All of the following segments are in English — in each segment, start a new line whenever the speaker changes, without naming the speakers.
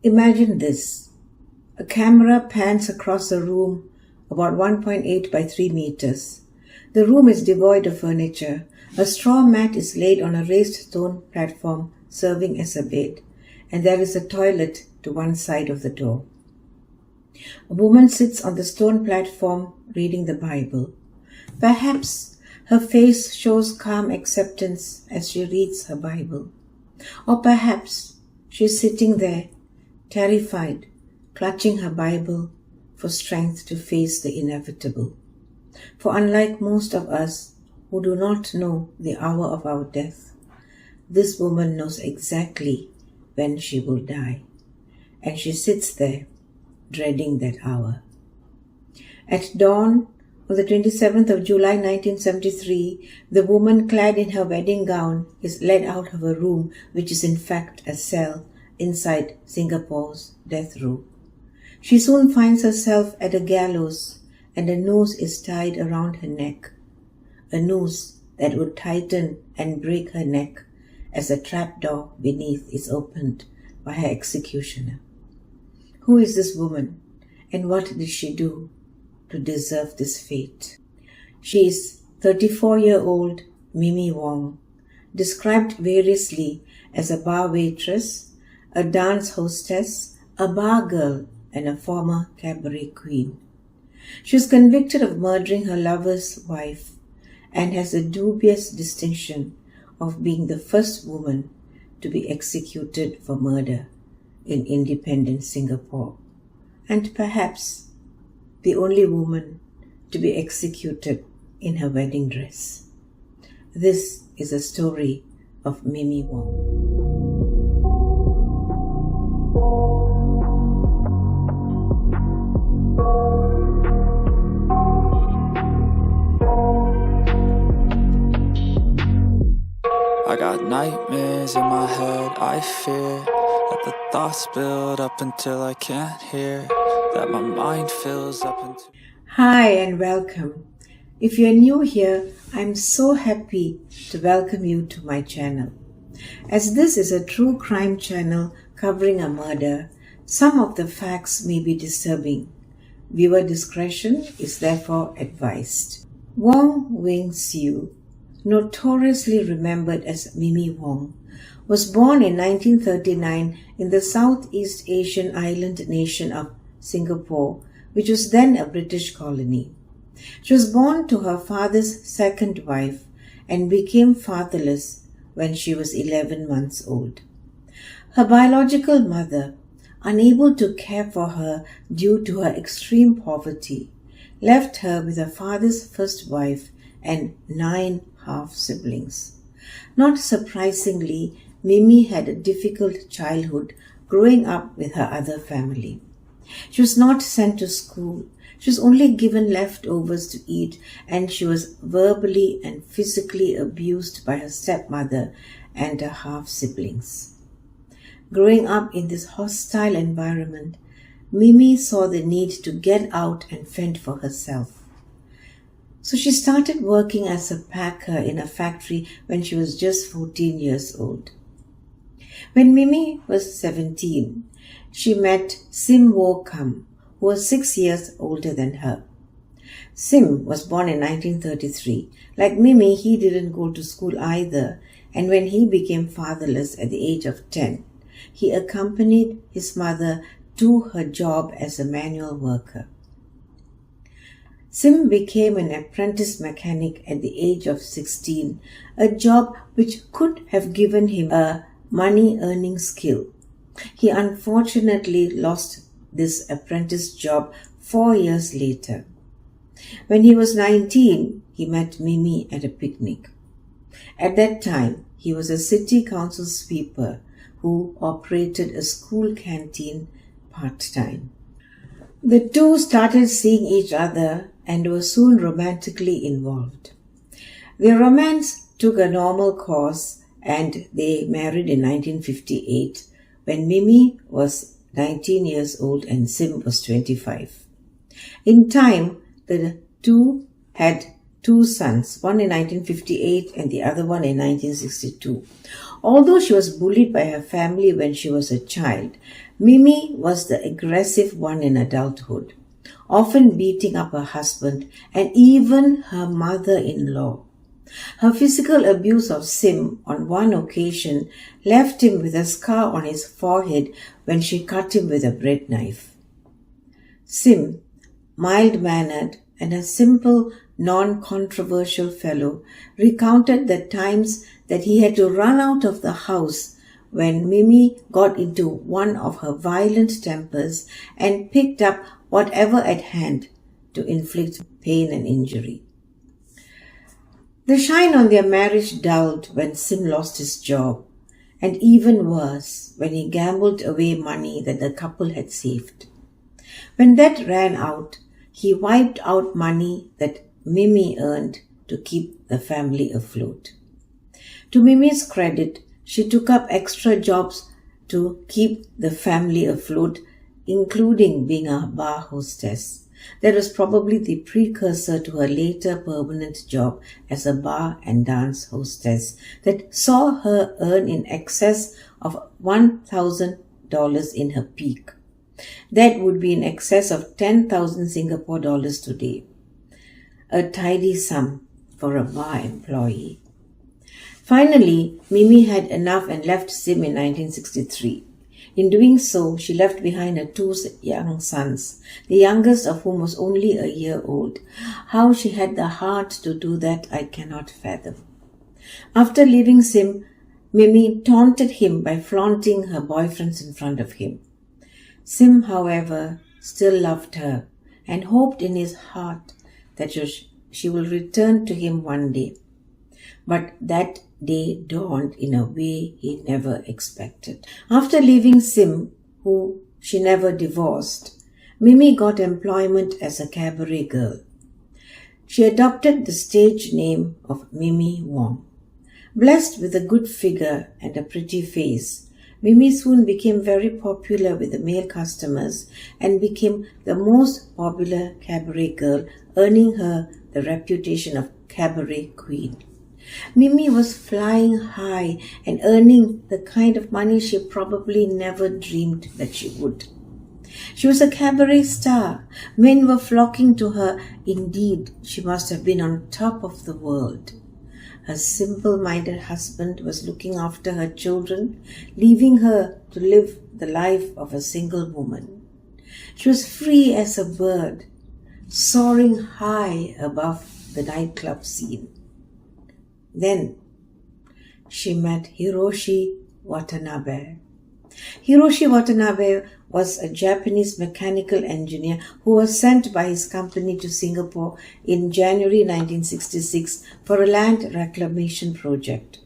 Imagine this. A camera pans across a room about 1.8 by 3 meters. The room is devoid of furniture. A straw mat is laid on a raised stone platform serving as a bed, and there is a toilet to one side of the door. A woman sits on the stone platform reading the Bible. Perhaps her face shows calm acceptance as she reads her Bible. Or perhaps she is sitting there, terrified, clutching her Bible for strength to face the inevitable. For unlike most of us who do not know the hour of our death, this woman knows exactly when she will die, and she sits there dreading that hour. At dawn on the 27th of July 1973, the woman clad in her wedding gown is led out of a room which is in fact a cell inside Singapore's death row. She soon finds herself at a gallows, and a noose is tied around her neck, a noose that would tighten and break her neck as a trapdoor beneath is opened by her executioner. Who is this woman, and what did she do to deserve this fate? She is 34-year-old Mimi Wong, described variously as a bar waitress, a dance hostess, a bar girl, and a former cabaret queen. She was convicted of murdering her lover's wife and has the dubious distinction of being the first woman to be executed for murder in independent Singapore, and perhaps the only woman to be executed in her wedding dress. This is a story of Mimi Wong.
I got nightmares in my head, I fear that the thoughts build up until I can't hear, that my mind fills up into...
Hi and welcome. If you're new here, I'm so happy to welcome you to my channel. As this is a true crime channel covering a murder, some of the facts may be disturbing. Viewer discretion is therefore advised. Wong Wing-Siu, notoriously remembered as Mimi Wong, was born in 1939 in the Southeast Asian island nation of Singapore, which was then a British colony. She was born to her father's second wife and became fatherless when she was 11 months old. Her biological mother, unable to care for her due to her extreme poverty, left her with her father's first wife and 9 half-siblings. Not surprisingly, Mimi had a difficult childhood growing up with her other family. She was not sent to school. She was only given leftovers to eat, and she was verbally and physically abused by her stepmother and her half-siblings. Growing up in this hostile environment, Mimi saw the need to get out and fend for herself. So she started working as a packer in a factory when she was just 14 years old. When Mimi was 17, she met Sim Wo Kam, who was 6 years older than her. Sim was born in 1933. Like Mimi, he didn't go to school either, and when he became fatherless at the age of 10, he accompanied his mother to her job as a manual worker. Sim became an apprentice mechanic at the age of 16, a job which could have given him a money-earning skill. He unfortunately lost this apprentice job 4 years later. When he was 19, he met Mimi at a picnic. At that time, he was a city council sweeper who operated a school canteen part-time. The two started seeing each other and were soon romantically involved. Their romance took a normal course and they married in 1958 when Mimi was 19 years old and Sim was 25. In time, the two had 2 sons, one in 1958 and the other one in 1962. Although she was bullied by her family when she was a child, Mimi was the aggressive one in adulthood, often beating up her husband and even her mother-in-law. Her physical abuse of Sim on one occasion left him with a scar on his forehead when she cut him with a bread knife. Sim, mild-mannered and a simple, non-controversial fellow, recounted the times that he had to run out of the house when Mimi got into one of her violent tempers and picked up whatever at hand to inflict pain and injury. The shine on their marriage dulled when Sim lost his job, and even worse, when he gambled away money that the couple had saved. When that ran out, he wiped out money that Mimi earned to keep the family afloat. To Mimi's credit, she took up extra jobs to keep the family afloat, including being a bar hostess. That was probably the precursor to her later permanent job as a bar and dance hostess that saw her earn in excess of $1,000 in her peak. That would be in excess of 10,000 Singapore dollars today. A tidy sum for a bar employee. Finally, Mimi had enough and left Sim in 1963. In doing so, she left behind her two young sons, the youngest of whom was only a year old. How she had the heart to do that, I cannot fathom. After leaving Sim, Mimi taunted him by flaunting her boyfriends in front of him. Sim, however, still loved her and hoped in his heart that she will return to him one day. But that day dawned in a way he never expected. After leaving Sim, who she never divorced, Mimi got employment as a cabaret girl. She adopted the stage name of Mimi Wong. Blessed with a good figure and a pretty face, Mimi soon became very popular with the male customers and became the most popular cabaret girl, earning her the reputation of cabaret queen. Mimi was flying high and earning the kind of money she probably never dreamed that she would. She was a cabaret star. Men were flocking to her. Indeed, she must have been on top of the world. Her simple-minded husband was looking after her children, leaving her to live the life of a single woman. She was free as a bird, soaring high above the nightclub scene. Then she met Hiroshi Watanabe. Hiroshi Watanabe was a Japanese mechanical engineer who was sent by his company to Singapore in January 1966 for a land reclamation project.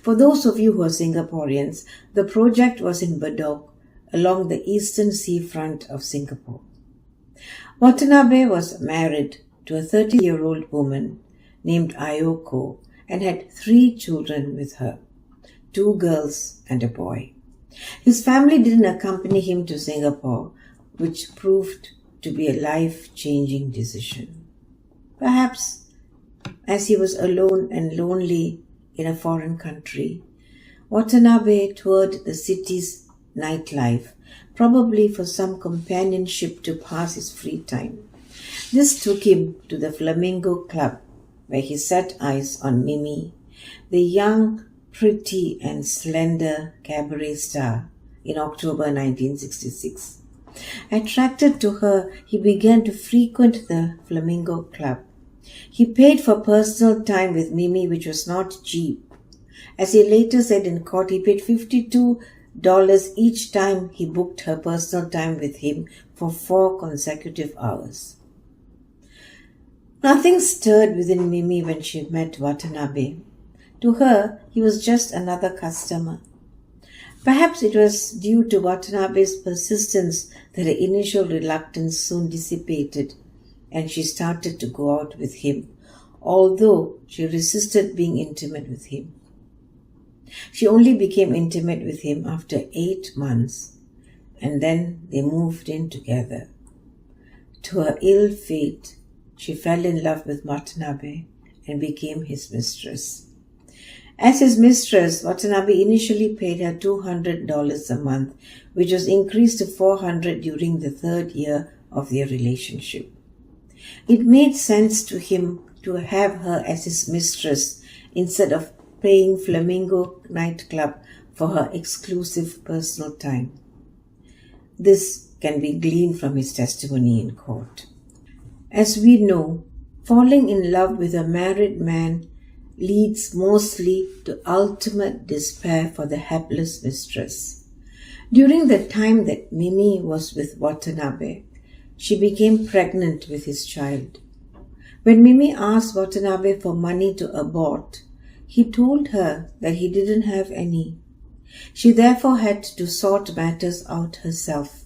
For those of you who are Singaporeans, the project was in Bedok, along the eastern seafront of Singapore. Watanabe was married to a 30-year-old woman named Ayoko and had 3 children with her, 2 girls and a boy. His family didn't accompany him to Singapore, which proved to be a life-changing decision. Perhaps as he was alone and lonely in a foreign country, Watanabe toured the city's nightlife, probably for some companionship to pass his free time. This took him to the Flamingo Club, where he set eyes on Mimi, the young, pretty and slender cabaret star, in October 1966. Attracted to her, he began to frequent the Flamingo Club. He paid for personal time with Mimi, which was not cheap. As he later said in court, he paid $52 each time he booked her personal time with him for 4 consecutive hours. Nothing stirred within Mimi when she met Watanabe. To her, he was just another customer. Perhaps it was due to Watanabe's persistence that her initial reluctance soon dissipated, and she started to go out with him, although she resisted being intimate with him. She only became intimate with him after 8 months, and then they moved in together. To her ill fate, she fell in love with Watanabe and became his mistress. As his mistress, Watanabe initially paid her $200 a month, which was increased to $400 during the third year of their relationship. It made sense to him to have her as his mistress instead of paying Flamingo nightclub for her exclusive personal time. This can be gleaned from his testimony in court. As we know, falling in love with a married man leads mostly to ultimate despair for the hapless mistress. During the time that Mimi was with Watanabe, she became pregnant with his child. When Mimi asked Watanabe for money to abort, he told her that he didn't have any. She therefore had to sort matters out herself.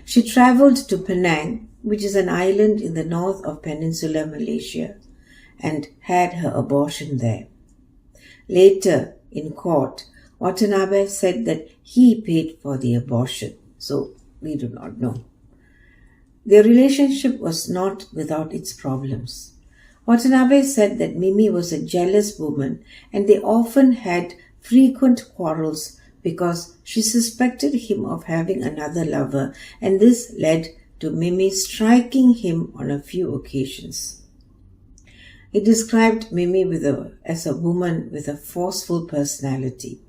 She travelled to Penang, which is an island in the north of peninsular Malaysia, and had her abortion there. Later, in court, Watanabe said that he paid for the abortion, so we do not know. Their relationship was not without its problems. Watanabe said that Mimi was a jealous woman and they often had frequent quarrels because she suspected him of having another lover, and this led to Mimi striking him on a few occasions. He described Mimi as a woman with a forceful personality.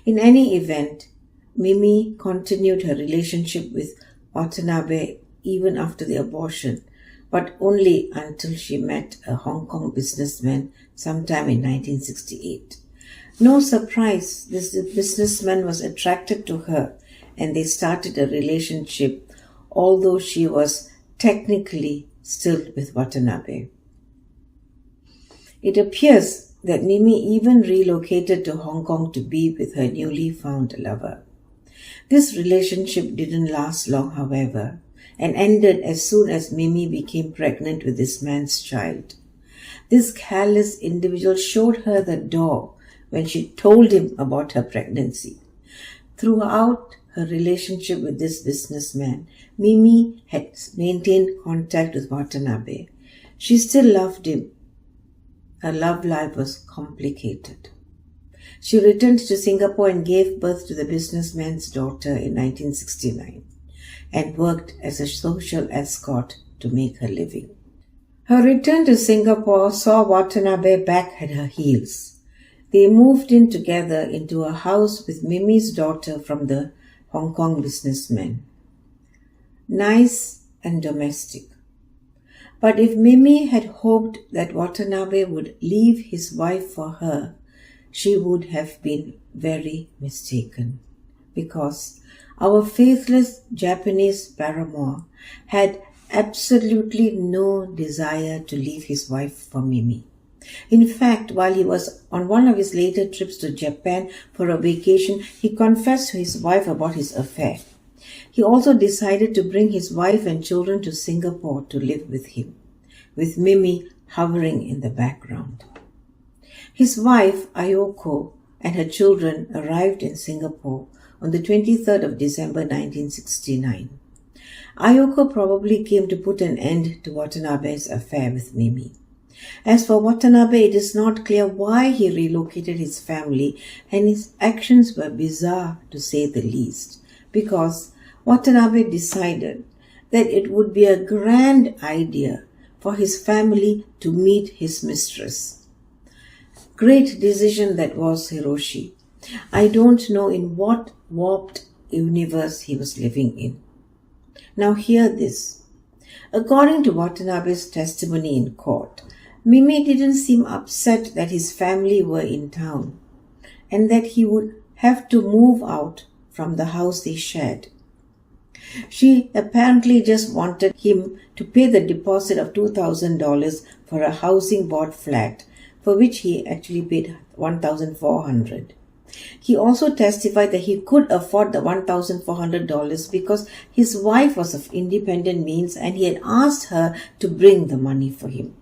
In any event, Mimi continued her relationship with Watanabe even after the abortion, but only until she met a Hong Kong businessman sometime in 1968. No surprise, this businessman was attracted to her and they started a relationship, although she was technically still with Watanabe. It appears that Mimi even relocated to Hong Kong to be with her newly found lover. This relationship didn't last long, however, and ended as soon as Mimi became pregnant with this man's child. This careless individual showed her the door when she told him about her pregnancy. Throughout her relationship with this businessman, Mimi had maintained contact with Watanabe. She still loved him. Her love life was complicated. She returned to Singapore and gave birth to the businessman's daughter in 1969 and worked as a social escort to make her living. Her return to Singapore saw Watanabe back at her heels. They moved in together into a house with Mimi's daughter from the Hong Kong businessman. Nice and domestic. But if Mimi had hoped that Watanabe would leave his wife for her, she would have been very mistaken, because our faithless Japanese paramour had absolutely no desire to leave his wife for Mimi. In fact, while he was on one of his later trips to Japan for a vacation, he confessed to his wife about his affair. He also decided to bring his wife and children to Singapore to live with him, with Mimi hovering in the background. His wife, Ayoko, and her children arrived in Singapore on the 23rd of December 1969. Ayoko probably came to put an end to Watanabe's affair with Mimi. As for Watanabe, it is not clear why he relocated his family, and his actions were bizarre to say the least, because Watanabe decided that it would be a grand idea for his family to meet his mistress. Great decision that was, Hiroshi. I don't know in what warped universe he was living in. Now hear this. According to Watanabe's testimony in court, Mimi didn't seem upset that his family were in town and that he would have to move out from the house they shared. She apparently just wanted him to pay the deposit of $2,000 for a housing board flat, for which he actually paid $1,400. He also testified that he could afford the $1,400 because his wife was of independent means and he had asked her to bring the money for him.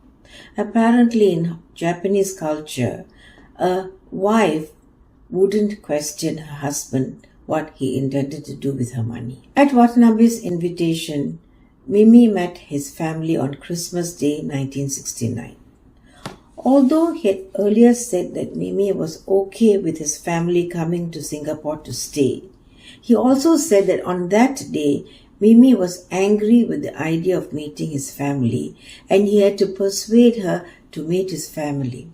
Apparently in Japanese culture, a wife wouldn't question her husband what he intended to do with her money. At Watanabe's invitation, Mimi met his family on Christmas Day 1969. Although he had earlier said that Mimi was okay with his family coming to Singapore to stay, he also said that on that day, Mimi was angry with the idea of meeting his family and he had to persuade her to meet his family.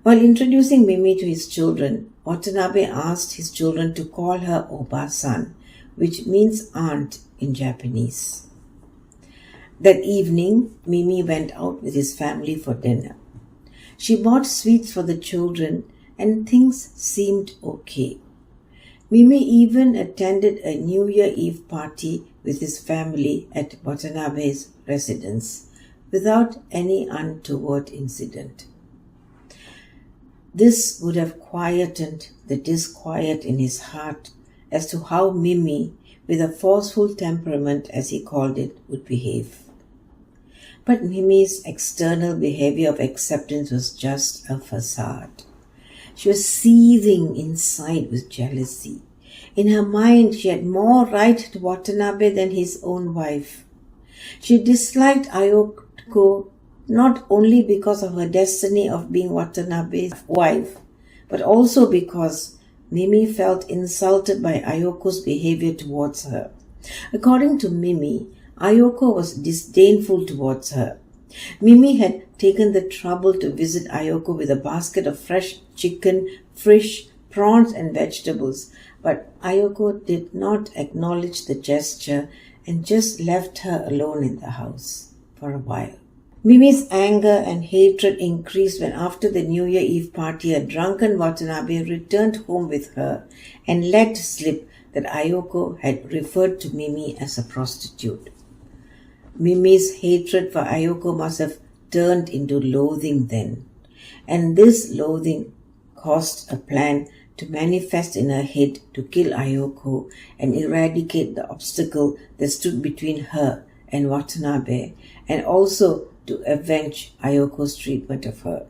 While introducing Mimi to his children, Watanabe asked his children to call her Oba-san, which means aunt in Japanese. That evening, Mimi went out with his family for dinner. She bought sweets for the children and things seemed okay. Mimi even attended a New Year Eve party with his family at Watanabe's residence without any untoward incident. This would have quietened the disquiet in his heart as to how Mimi, with a forceful temperament as he called it, would behave. But Mimi's external behavior of acceptance was just a facade. She was seething inside with jealousy. In her mind, she had more right to Watanabe than his own wife. She disliked Ayoko not only because of her destiny of being Watanabe's wife, but also because Mimi felt insulted by Ayoko's behavior towards her. According to Mimi, Ayoko was disdainful towards her. Mimi had taken the trouble to visit Ayoko with a basket of fresh chicken, fish, prawns and vegetables, but Ayoko did not acknowledge the gesture and just left her alone in the house for a while. Mimi's anger and hatred increased when after the New Year Eve party, a drunken Watanabe returned home with her and let slip that Ayoko had referred to Mimi as a prostitute. Mimi's hatred for Ayoko must have turned into loathing then, and this loathing caused a plan to manifest in her head to kill Ayoko and eradicate the obstacle that stood between her and Watanabe, and also to avenge Ayoko's treatment of her.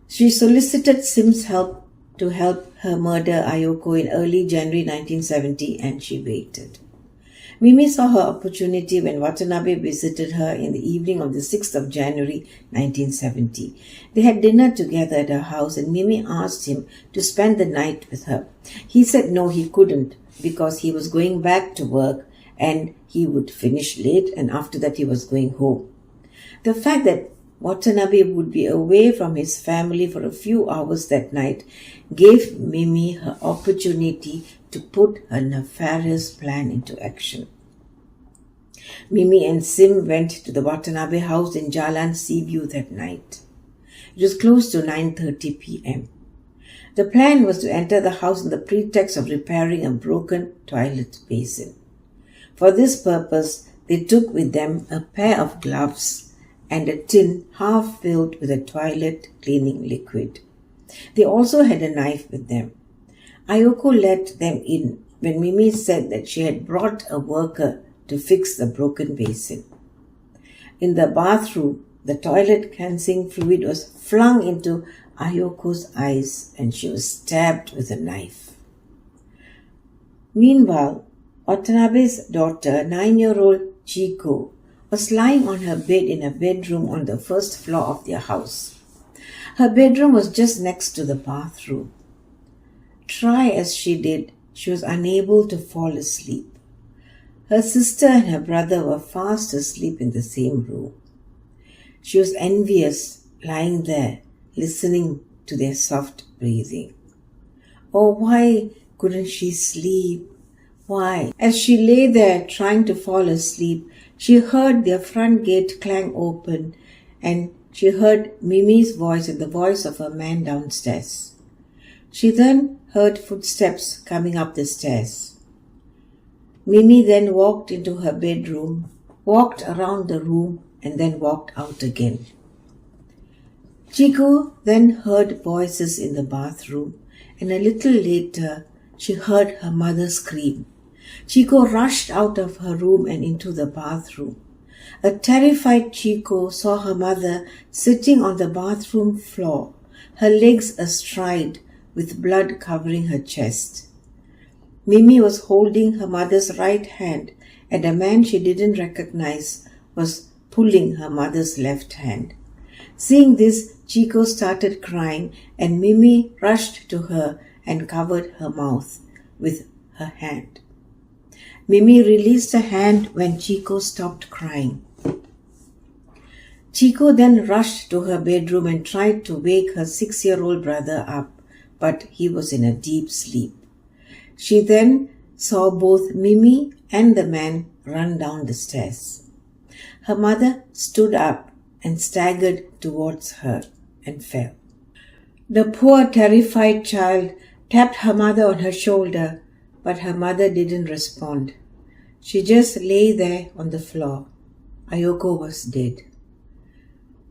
She solicited Sim's help to help her murder Ayoko in early January 1970, and she waited. Mimi saw her opportunity when Watanabe visited her in the evening of the 6th of January 1970. They had dinner together at her house and Mimi asked him to spend the night with her. He said no, he couldn't because he was going back to work and he would finish late and after that he was going home. The fact that Watanabe would be away from his family for a few hours that night gave Mimi her opportunity to put her nefarious plan into action. Mimi and Sim went to the Watanabe house in Jalan Seaview that night. It was close to 9:30 p.m. The plan was to enter the house on the pretext of repairing a broken toilet basin. For this purpose, they took with them a pair of gloves and a tin half filled with a toilet cleaning liquid. They also had a knife with them. Ayoko let them in when Mimi said that she had brought a worker to fix the broken basin. In the bathroom, the toilet cleansing fluid was flung into Ayoko's eyes and she was stabbed with a knife. Meanwhile, Watanabe's daughter, 9-year-old Chiko, was lying on her bed in a bedroom on the first floor of their house. Her bedroom was just next to the bathroom. Try as she did, she was unable to fall asleep. Her sister and her brother were fast asleep in the same room. She was envious, lying there, listening to their soft breathing. Oh, why couldn't she sleep? Why? As she lay there trying to fall asleep, she heard their front gate clang open and she heard Mimi's voice and the voice of a man downstairs. She then heard footsteps coming up the stairs. Mimi then walked into her bedroom, walked around the room and then walked out again. Chiko then heard voices in the bathroom and a little later she heard her mother scream. Chiko rushed out of her room and into the bathroom. A terrified Chiko saw her mother sitting on the bathroom floor, her legs astride, with blood covering her chest. Mimi was holding her mother's right hand and a man she didn't recognize was pulling her mother's left hand. Seeing this, Chico started crying and Mimi rushed to her and covered her mouth with her hand. Mimi released her hand when Chico stopped crying. Chico then rushed to her bedroom and tried to wake her 6-year-old brother up, but he was in a deep sleep. She then saw both Mimi and the man run down the stairs. Her mother stood up and staggered towards her and fell. The poor, terrified child tapped her mother on her shoulder, but her mother didn't respond. She just lay there on the floor. Ayoko was dead.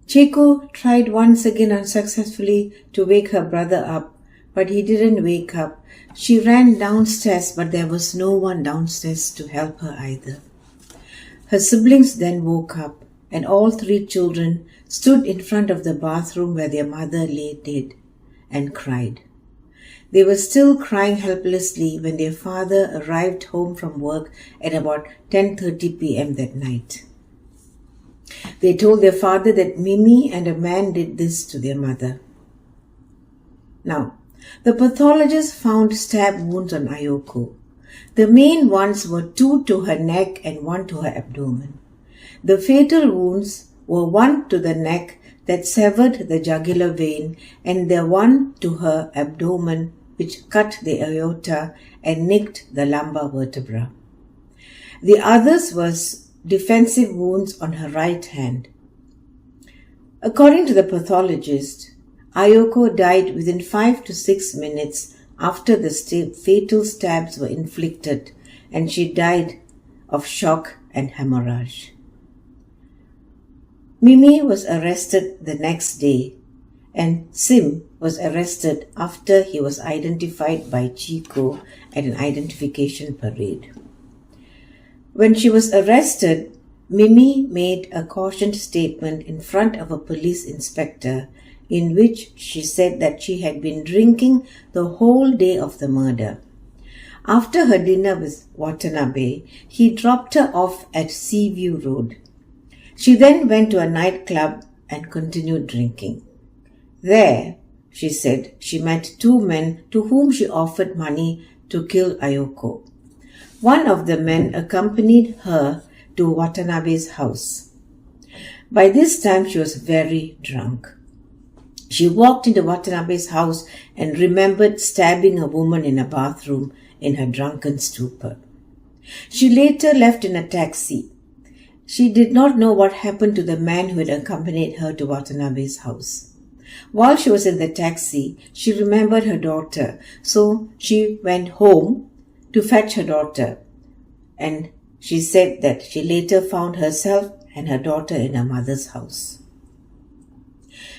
Chico tried once again unsuccessfully to wake her brother up, but he didn't wake up. She ran downstairs, but there was no one downstairs to help her either. Her siblings then woke up, and all 3 children stood in front of the bathroom where their mother lay dead and cried. They were still crying helplessly when their father arrived home from work at about 10:30 p.m. that night. They told their father that Mimi and a man did this to their mother. Now, the pathologist found stab wounds on Ayoko. The main ones were 2 to her neck and 1 to her abdomen. The fatal wounds were 1 to the neck that severed the jugular vein and the 1 to her abdomen which cut the aorta and nicked the lumbar vertebra. The others were defensive wounds on her right hand. According to the pathologist, Ayoko died within 5 to 6 minutes after the fatal stabs were inflicted, and she died of shock and hemorrhage. Mimi was arrested the next day, and Sim was arrested after he was identified by Chico at an identification parade. When she was arrested, Mimi made a cautioned statement in front of a police inspector in which she said that she had been drinking the whole day of the murder. After her dinner with Watanabe, he dropped her off at Seaview Road. She then went to a nightclub and continued drinking. There, she said, she met 2 men to whom she offered money to kill Ayoko. One of the men accompanied her to Watanabe's house. By this time, she was very drunk. She walked into Watanabe's house and remembered stabbing a woman in a bathroom in her drunken stupor. She later left in a taxi. She did not know what happened to the man who had accompanied her to Watanabe's house. While she was in the taxi, she remembered her daughter, so she went home to fetch her daughter, and she said that she later found herself and her daughter in her mother's house.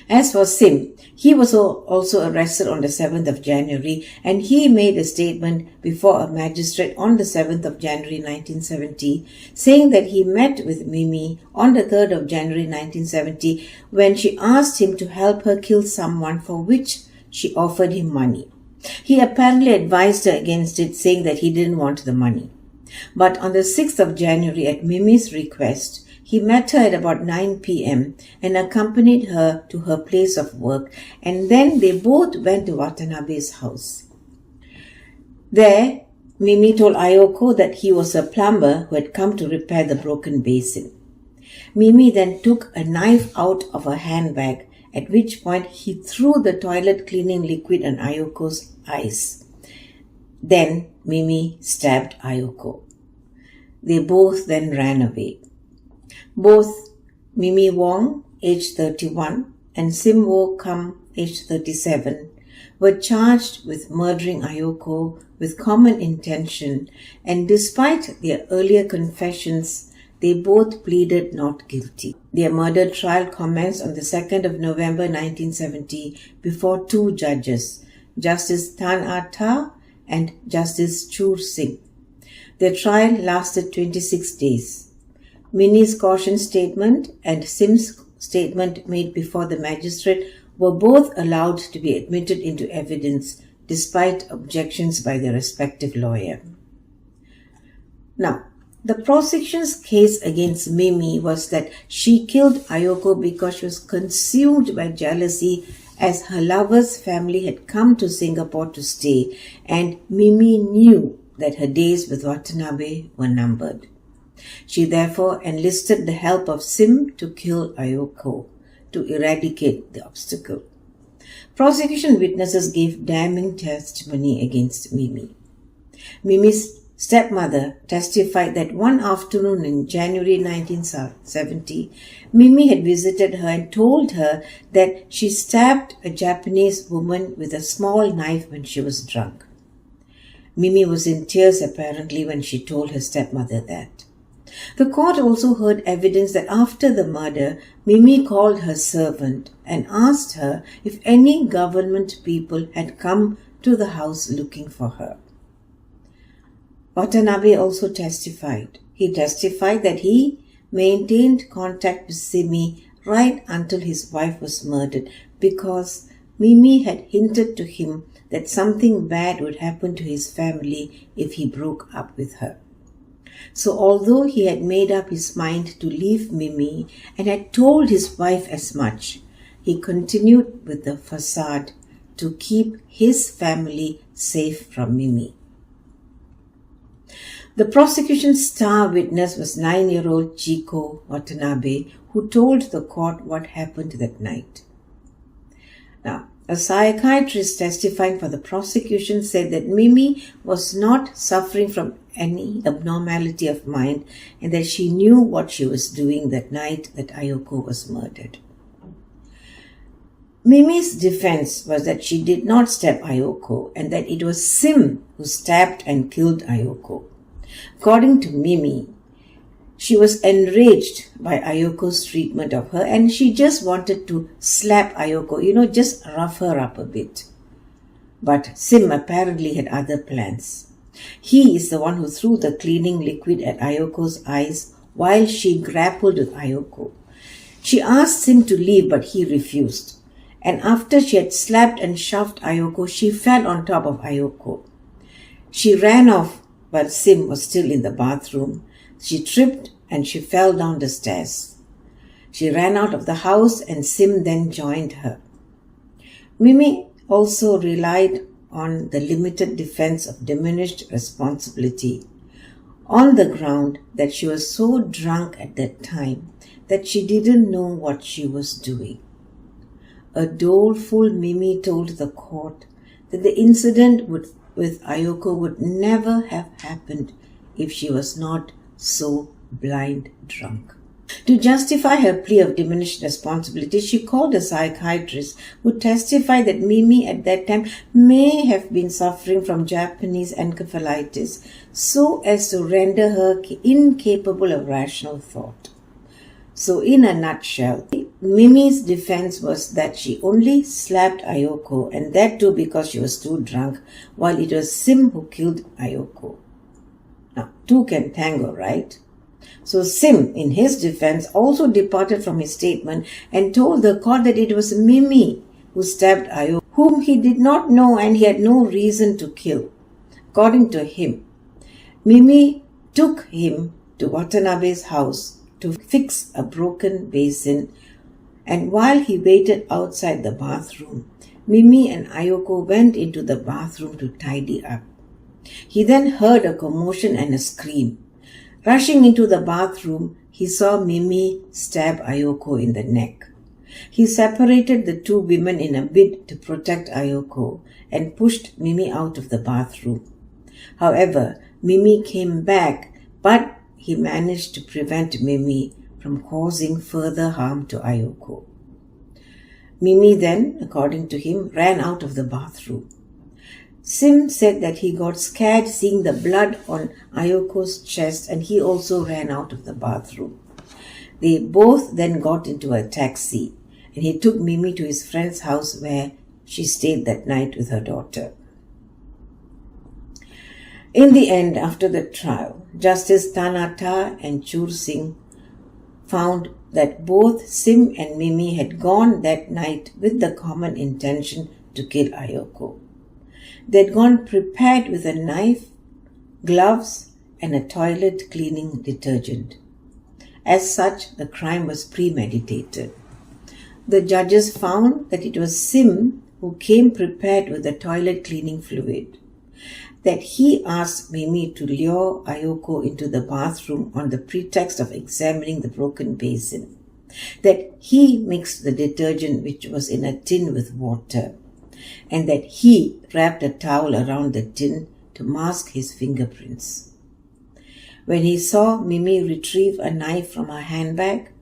As for Sim, he was also arrested on the 7th of January, and he made a statement before a magistrate on the 7th of January 1970, saying that he met with Mimi on the 3rd of January 1970 when she asked him to help her kill someone for which she offered him money. He apparently advised her against it, saying that he didn't want the money. But on the 6th of January, at Mimi's request, he met her at about 9 p.m. and accompanied her to her place of work, and then they both went to Watanabe's house. There, Mimi told Ayoko that he was a plumber who had come to repair the broken basin. Mimi then took a knife out of her handbag, at which point he threw the toilet cleaning liquid on Ayoko's eyes. Then Mimi stabbed Ayoko. They both then ran away. Both Mimi Wong, aged 31, and Sim Wo Kam, aged 37, were charged with murdering Ayoko with common intention, and despite their earlier confessions, they both pleaded not guilty. Their murder trial commenced on the 2nd of November 1970 before 2 judges, Justice Tan Atta and Justice Chur Singh. Their trial lasted 26 days. Mini's caution statement and Sim's statement made before the magistrate were both allowed to be admitted into evidence despite objections by their respective lawyer. Now, The prosecution's case against Mimi was that she killed Ayoko because she was consumed by jealousy as her lover's family had come to Singapore to stay, and Mimi knew that her days with Watanabe were numbered. She therefore enlisted the help of Sim to kill Ayoko, to eradicate the obstacle. Prosecution witnesses gave damning testimony against Mimi. Mimi's stepmother testified that one afternoon in January 1970, Mimi had visited her and told her that she stabbed a Japanese woman with a small knife when she was drunk. Mimi was in tears apparently when she told her stepmother that. The court also heard evidence that after the murder, Mimi called her servant and asked her if any government people had come to the house looking for her. Watanabe also testified. He testified that he maintained contact with Simi right until his wife was murdered because Mimi had hinted to him that something bad would happen to his family if he broke up with her. So although he had made up his mind to leave Mimi and had told his wife as much, he continued with the facade to keep his family safe from Mimi. The prosecution's star witness was 9-year-old Chiko Watanabe, who told the court what happened that night. Now, a psychiatrist testifying for the prosecution said that Mimi was not suffering from any abnormality of mind and that she knew what she was doing that night that Ayoko was murdered. Mimi's defense was that she did not stab Ayoko and that it was Sim who stabbed and killed Ayoko. According to Mimi, she was enraged by Ayoko's treatment of her and she just wanted to slap Ayoko, just rough her up a bit. But Sim apparently had other plans. He is the one who threw the cleaning liquid at Ayoko's eyes while she grappled with Ayoko. She asked Sim to leave, but he refused. And after she had slapped and shoved Ayoko, she fell on top of Ayoko. She ran off while Sim was still in the bathroom. She tripped and she fell down the stairs. She ran out of the house and Sim then joined her. Mimi also relied on the limited defense of diminished responsibility on the ground that she was so drunk at that time that she didn't know what she was doing. A doleful Mimi told the court that the incident with Ayoko would never have happened if she was not so blind drunk. To justify her plea of diminished responsibility, she called a psychiatrist who testified that Mimi at that time may have been suffering from Japanese encephalitis so as to render her incapable of rational thought. So in a nutshell, Mimi's defense was that she only slapped Ayoko, and that too because she was too drunk, while it was Sim who killed Ayoko. Now, two can tango, right? So Sim, in his defense, also departed from his statement and told the court that it was Mimi who stabbed Ayoko, whom he did not know and he had no reason to kill. According to him, Mimi took him to Watanabe's house to fix a broken basin, and while he waited outside the bathroom, Mimi and Ayoko went into the bathroom to tidy up. He then heard a commotion and a scream. Rushing into the bathroom, he saw Mimi stab Ayoko in the neck. He separated the two women in a bid to protect Ayoko and pushed Mimi out of the bathroom. However, Mimi came back, but he managed to prevent Mimi from causing further harm to Ayoko. Mimi then, according to him, ran out of the bathroom. Sim said that he got scared seeing the blood on Ayoko's chest and he also ran out of the bathroom. They both then got into a taxi and he took Mimi to his friend's house where she stayed that night with her daughter. In the end, after the trial, Justice Tanata and Chur Singh found that both Sim and Mimi had gone that night with the common intention to kill Ayoko. They had gone prepared with a knife, gloves, and a toilet cleaning detergent. As such, the crime was premeditated. The judges found that it was Sim who came prepared with the toilet cleaning fluid, that he asked Mimi to lure Ayoko into the bathroom on the pretext of examining the broken basin, that he mixed the detergent which was in a tin with water, and that he wrapped a towel around the tin to mask his fingerprints. When he saw Mimi retrieve a knife from her handbag,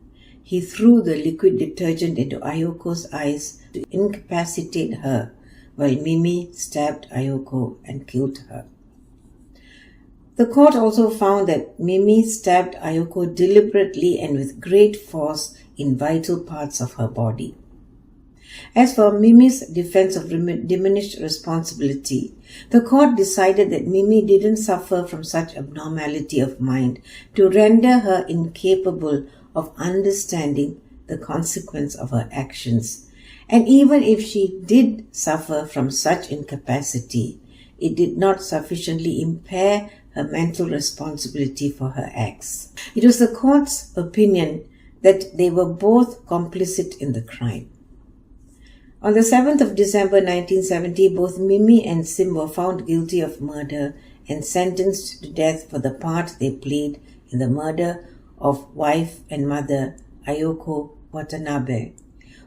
he threw the liquid detergent into Ayoko's eyes to incapacitate her, while Mimi stabbed Ayoko and killed her. The court also found that Mimi stabbed Ayoko deliberately and with great force in vital parts of her body. As for Mimi's defense of diminished responsibility, the court decided that Mimi didn't suffer from such abnormality of mind to render her incapable of understanding the consequence of her actions. And even if she did suffer from such incapacity, it did not sufficiently impair her mental responsibility for her acts. It was the court's opinion that they were both complicit in the crime. On the 7th of December 1970, both Mimi and Sim were found guilty of murder and sentenced to death for the part they played in the murder of wife and mother Ayoko Watanabe,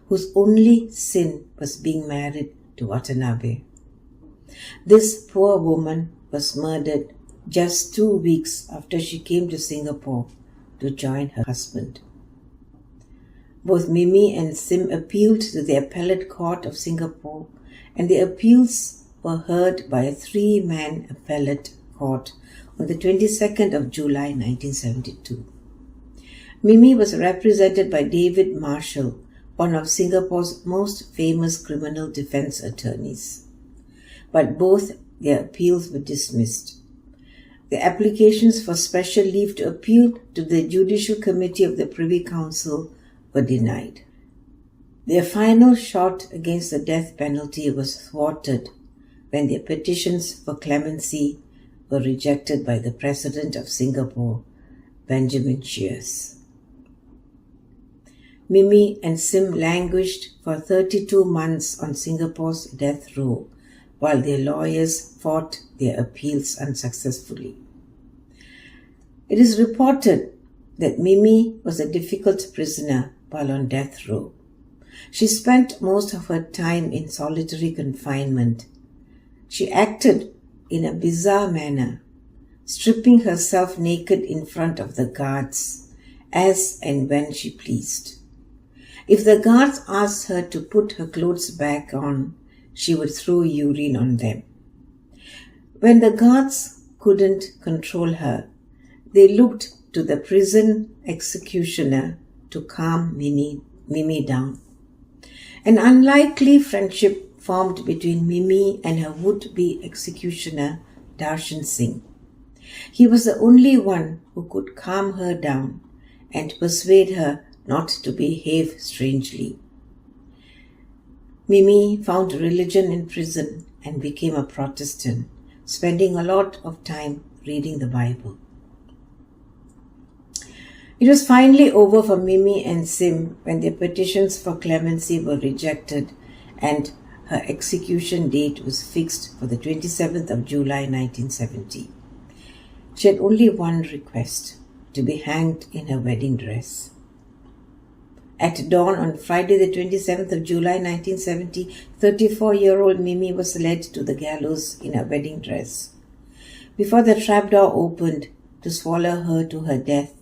whose only sin was being married to Watanabe. This poor woman was murdered just 2 weeks after she came to Singapore to join her husband. Both Mimi and Sim appealed to the Appellate Court of Singapore, and the appeals were heard by a 3-man appellate court on the 22nd of July 1972. Mimi was represented by David Marshall, one of Singapore's most famous criminal defense attorneys. But both their appeals were dismissed. The applications for special leave to appeal to the Judicial Committee of the Privy Council were denied. Their final shot against the death penalty was thwarted when their petitions for clemency were rejected by the President of Singapore, Benjamin Sheares. Mimi and Sim languished for 32 months on Singapore's death row, while their lawyers fought their appeals unsuccessfully. It is reported that Mimi was a difficult prisoner while on death row. She spent most of her time in solitary confinement. She acted in a bizarre manner, stripping herself naked in front of the guards, as and when she pleased. If the guards asked her to put her clothes back on, she would throw urine on them. When the guards couldn't control her, they looked to the prison executioner to calm Mimi down. An unlikely friendship formed between Mimi and her would-be executioner, Darshan Singh. He was the only one who could calm her down and persuade her not to behave strangely. Mimi found religion in prison and became a Protestant, spending a lot of time reading the Bible. It was finally over for Mimi and Sim when their petitions for clemency were rejected and her execution date was fixed for the 27th of July 1970. She had only one request: to be hanged in her wedding dress. At dawn on Friday the 27th of July 1970, 34-year-old Mimi was led to the gallows in her wedding dress. Before the trapdoor opened to swallow her to her death,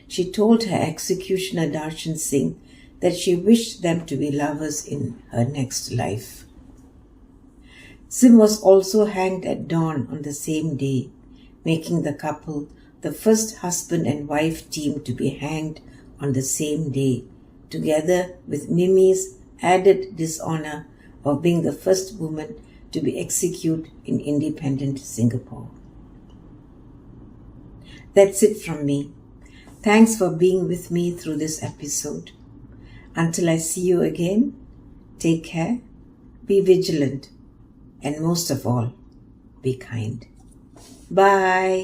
she told her executioner Darshan Singh that she wished them to be lovers in her next life. Sim was also hanged at dawn on the same day, making the couple the first husband and wife team to be hanged on the same day, together with Mimi's added dishonor of being the first woman to be executed in independent Singapore. That's it from me. Thanks for being with me through this episode. Until I see you again, take care, be vigilant, and most of all, be kind. Bye.